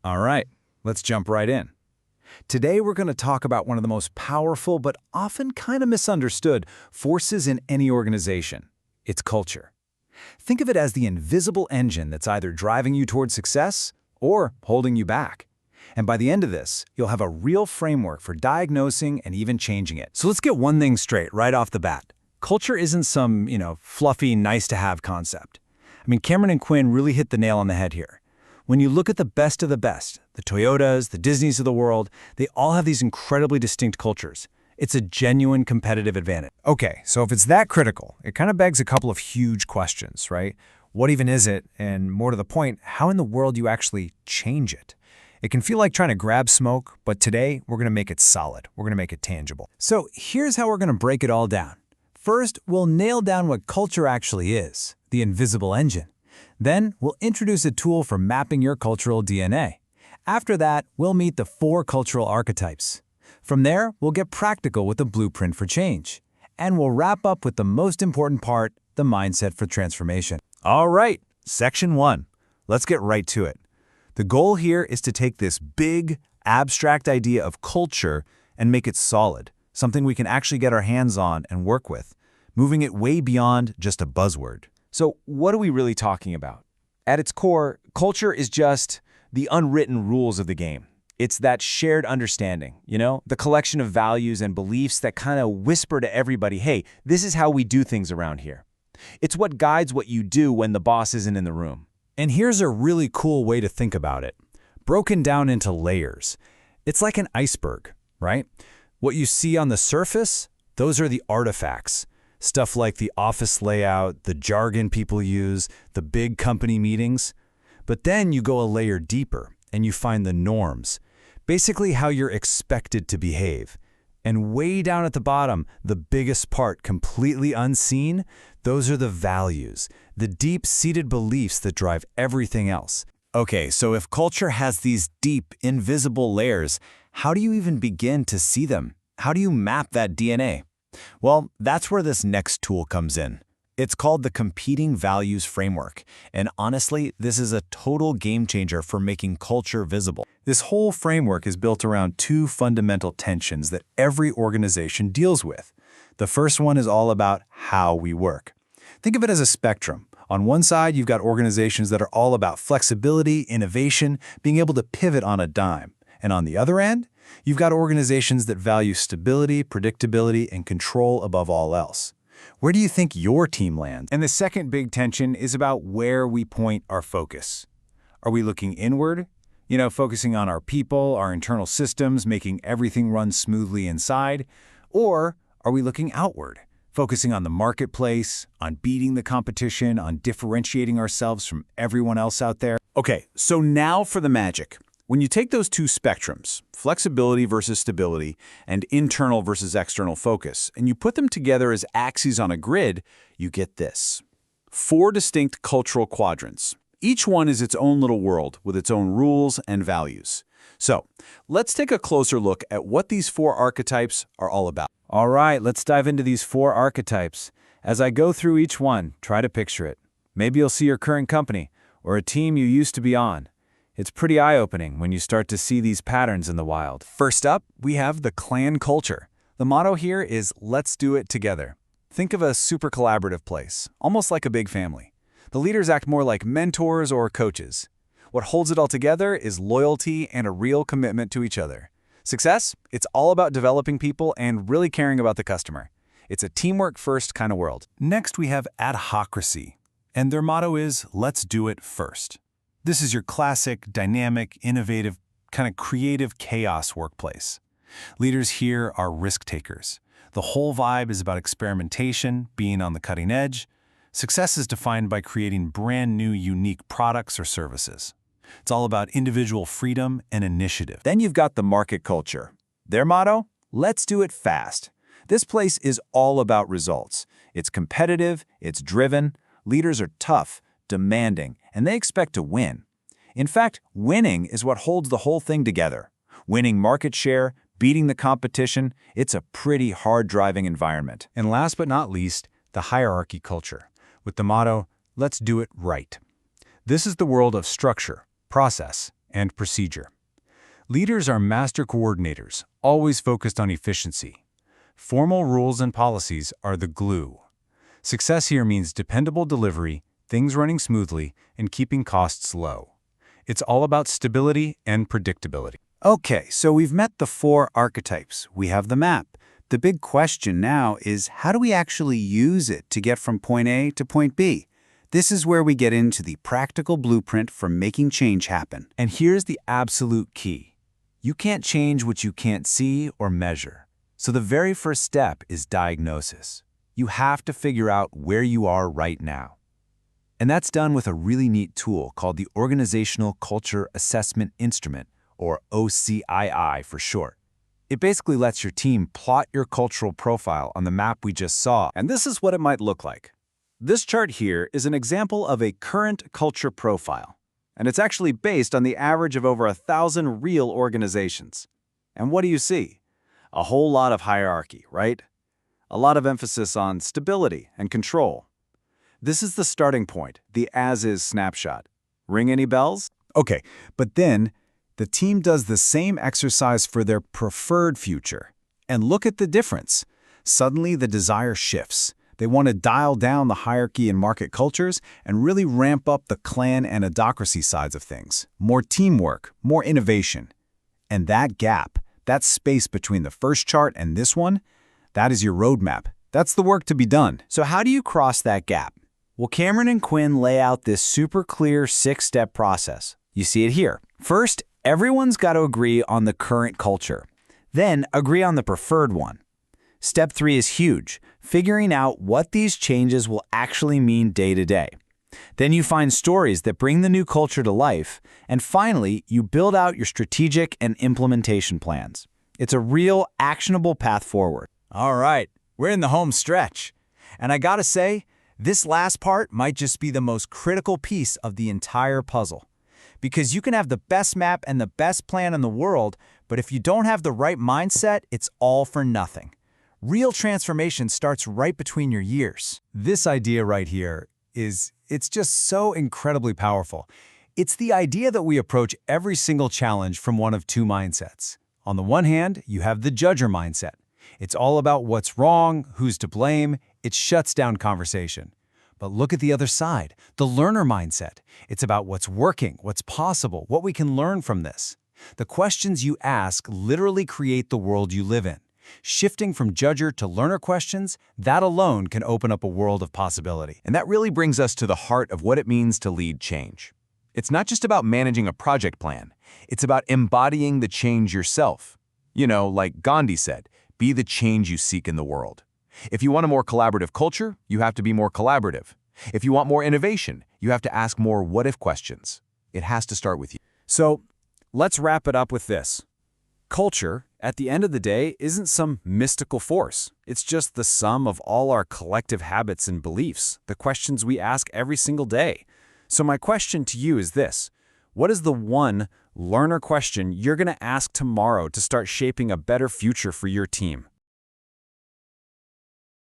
All right, let's jump right in. Today we're going to talk about one of the most powerful but often kind of misunderstood forces in any organization. It's culture. Think of it as the invisible engine that's either driving you toward success or holding you back. And by the end of this, you'll have a real framework for diagnosing and even changing it. So let's get one thing straight right off the bat. Culture isn't some, fluffy, nice-to-have concept. Cameron and Quinn really hit the nail on the head here. When you look at the best of the best, the Toyotas, the Disneys of the world, they all have these incredibly distinct cultures. It's a genuine competitive advantage. Okay, so if it's that critical, it kind of begs a couple of huge questions, right? What even is it? And more to the point, how in the world do you actually change it? It can feel like trying to grab smoke, but today we're going to make it solid. We're going to make it tangible. So here's how we're going to break it all down. First, we'll nail down what culture actually is, the invisible engine. Then, we'll introduce a tool for mapping your cultural DNA. After that, we'll meet the 4 cultural archetypes. From there, we'll get practical with a blueprint for change. And we'll wrap up with the most important part, the mindset for transformation. All right, Section 1. Let's get right to it. The goal here is to take this big, abstract idea of culture and make it solid, something we can actually get our hands on and work with, moving it way beyond just a buzzword. So what are we really talking about? At its core, culture is just the unwritten rules of the game. It's that shared understanding, the collection of values and beliefs that kind of whisper to everybody, hey, this is how we do things around here. It's what guides what you do when the boss isn't in the room. And here's a really cool way to think about it. Broken down into layers. It's like an iceberg, right? What you see on the surface, those are the artifacts. Stuff like the office layout, the jargon people use, the big company meetings. But then you go a layer deeper and you find the norms, basically how you're expected to behave. And way down at the bottom, the biggest part, completely unseen, those are the values, the deep-seated beliefs that drive everything else. Okay, so if culture has these deep, invisible layers, how do you even begin to see them? How do you map that DNA? Well, that's where this next tool comes in. It's called the Competing Values Framework, and honestly, this is a total game changer for making culture visible. This whole framework is built around 2 fundamental tensions that every organization deals with. The first one is all about how we work. Think of it as a spectrum. On one side, you've got organizations that are all about flexibility, innovation, being able to pivot on a dime. And on the other end, you've got organizations that value stability, predictability, and control above all else. Where do you think your team lands? And the second big tension is about where we point our focus. Are we looking inward? Focusing on our people, our internal systems, making everything run smoothly inside? Or are we looking outward? Focusing on the marketplace, on beating the competition, on differentiating ourselves from everyone else out there? Okay, so now for the magic. When you take those 2 spectrums, flexibility versus stability and internal versus external focus, and you put them together as axes on a grid, you get this. 4 distinct cultural quadrants. Each one is its own little world with its own rules and values. So, let's take a closer look at what these 4 archetypes are all about. All right, let's dive into these 4 archetypes. As I go through each one, try to picture it. Maybe you'll see your current company or a team you used to be on. It's pretty eye-opening when you start to see these patterns in the wild. First up, we have the clan culture. The motto here is, let's do it together. Think of a super collaborative place, almost like a big family. The leaders act more like mentors or coaches. What holds it all together is loyalty and a real commitment to each other. Success? It's all about developing people and really caring about the customer. It's a teamwork-first kind of world. Next, we have adhocracy, and their motto is, let's do it first. This is your classic, dynamic, innovative, kind of creative chaos workplace. Leaders here are risk takers. The whole vibe is about experimentation, being on the cutting edge. Success is defined by creating brand new, unique products or services. It's all about individual freedom and initiative. Then you've got the market culture. Their motto? Let's do it fast. This place is all about results. It's competitive, it's driven, leaders are tough, demanding, and they expect to win. In fact, winning is what holds the whole thing together. Winning market share, beating the competition, it's a pretty hard-driving environment. And last but not least, the hierarchy culture, with the motto, let's do it right. This is the world of structure, process, and procedure. Leaders are master coordinators, always focused on efficiency. Formal rules and policies are the glue. Success here means dependable delivery, things running smoothly, and keeping costs low. It's all about stability and predictability. Okay, so we've met the 4 archetypes. We have the map. The big question now is, how do we actually use it to get from point A to point B? This is where we get into the practical blueprint for making change happen. And here's the absolute key. You can't change what you can't see or measure. So the very first step is diagnosis. You have to figure out where you are right now. And that's done with a really neat tool called the Organizational Culture Assessment Instrument, or OCII for short. It basically lets your team plot your cultural profile on the map we just saw. And this is what it might look like. This chart here is an example of a current culture profile. And it's actually based on the average of over 1,000 real organizations. And what do you see? A whole lot of hierarchy, right? A lot of emphasis on stability and control. This is the starting point, the as-is snapshot. Ring any bells? Okay, but then the team does the same exercise for their preferred future. And look at the difference. Suddenly the desire shifts. They want to dial down the hierarchy in market cultures and really ramp up the clan and adocracy sides of things. More teamwork, more innovation. And that gap, that space between the first chart and this one, that is your roadmap. That's the work to be done. So how do you cross that gap? Well, Cameron and Quinn lay out this super clear 6-step process. You see it here. First, everyone's got to agree on the current culture. Then agree on the preferred one. Step 3 is huge, figuring out what these changes will actually mean day to day. Then you find stories that bring the new culture to life, and finally, you build out your strategic and implementation plans. It's a real, actionable path forward. All right, we're in the home stretch. And I gotta say, this last part might just be the most critical piece of the entire puzzle. Because you can have the best map and the best plan in the world, but if you don't have the right mindset, it's all for nothing. Real transformation starts right between your ears. This idea right here it's just so incredibly powerful. It's the idea that we approach every single challenge from one of 2 mindsets. On the one hand, you have the judger mindset. It's all about what's wrong, who's to blame. It shuts down conversation. But look at the other side, the learner mindset. It's about what's working, what's possible, what we can learn from this. The questions you ask literally create the world you live in. Shifting from judger to learner questions, that alone can open up a world of possibility. And that really brings us to the heart of what it means to lead change. It's not just about managing a project plan. It's about embodying the change yourself. You know, like Gandhi said, be the change you seek in the world. If you want a more collaborative culture, you have to be more collaborative. If you want more innovation, you have to ask more what-if questions. It has to start with you. So, let's wrap it up with this. Culture, at the end of the day, isn't some mystical force. It's just the sum of all our collective habits and beliefs, the questions we ask every single day. So my question to you is this. What is the one learner question you're going to ask tomorrow to start shaping a better future for your team?